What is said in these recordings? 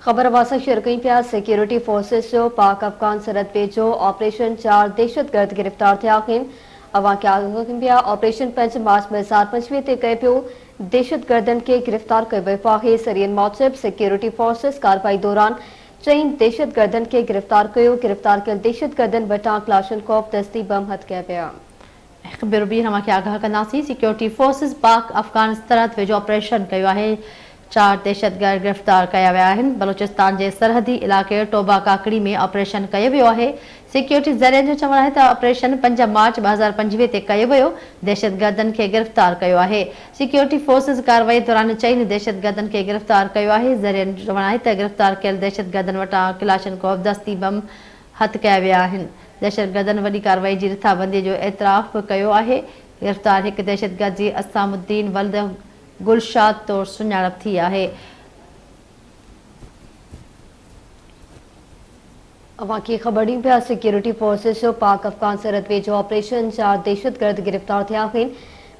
खबर वासा शेयर कई पिया सिक्योरिटी फोर्सेस जो पाक अफगान सरहद वेझो ऑपरेशन 4 दहशतगर्द गिरफ्तार थिया आहिनि। अवां खे आगाह कनि पिया ऑपरेशन 5 मार्च 2025 ते कयो पियो दहशतगर्दनि खे गिरफ्तार कयो वियो आहे। सरियनि मूजिब सिक्योरिटी फोर्सेस कार्रवाई दौरान 4 दहशतगर्दनि खे गिरफ्तार कयो। गिरफ्तार कयल दहशतगर्दनि वटां क्लाशनकोफ दस्ती बम हथ कया पिया। ख़बर बि अवां खे आगाह कंदासीं। सिक्योरिटी फोर्सेस पाक अफगान सरहद वेझो ऑपरेशन कयो आहे। 4 दहशतगर्द गिरफ्तार कया विया आहिनि। बलूचिस्तान जे सरहदी इलाइक़े टोबा काकड़ी में ऑपरेशन कयो वियो आहे। सिक्योरिटी ज़रियनि जो चवणु आहे त ऑपरेशन 5 मार्च 2025 ते कयो वियो। दहशतगर्दनि खे गिरफ्तार कयो आहे। सिक्योरिटी फोर्सेस कार्रवाई दौरान 4 दहशतगर्दनि खे गिरफ्तार कयो आहे। ज़रियनि जो चवणु आहे त गिरफ्तार कयल दहशतगर्दनि वटां क्लाशनकोफ दस्ती बम हथ कया विया आहिनि। दहशतगर्दनि वॾी कार्रवाई जी रिथाबंदी जो एतिराफ़ बि कयो आहे। गिरफ्तार हिकु दहशतगर्द जी असामुद्दीन वल्द गुलशाद तौरु सुञाणप थी आहे। अवां खे ख़बर ॾियूं पिया सिक्योरिटी फोर्सेस जो पाक अफगान सरहद वेझो ऑपरेशन 4 दहशतगर्द गिरफ्तार थिया आहिनि।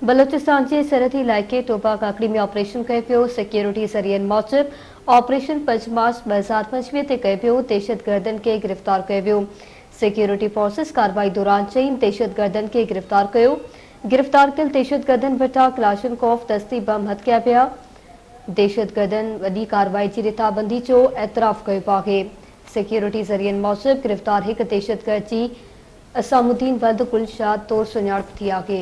बलूचिस्तान जे सरहदी इलाइक़े टोबा काकड़ी में ऑपरेशन कयो पियो। सिक्योरिटी ज़रियनि मूजिब ऑपरेशन 5 मार्च 2025 ते कयो पियो। दहशतगर्दनि खे गिरफ्तार कयो वियो। सिक्योरिटी फोर्सेस कार्रवाई दौरान 4 दहशतगर्दनि खे गिरफ्तार कयो। गिरफ्तार कयल दहशतगर्दनि वटां क्लाशनकोफ दस्ती बम हथ कया पिया। दहशतगर्दनि वॾी कार्रवाई जी रिथाबंदी जो एतिराफ़ कयो आहे। सिक्योरिटी ज़रियनि मूजिब गिरफ्तार हिकु दहशतगर्द जी असामुद्दीन वल्द गुलशाद तौरु सुञाणप थी आहे।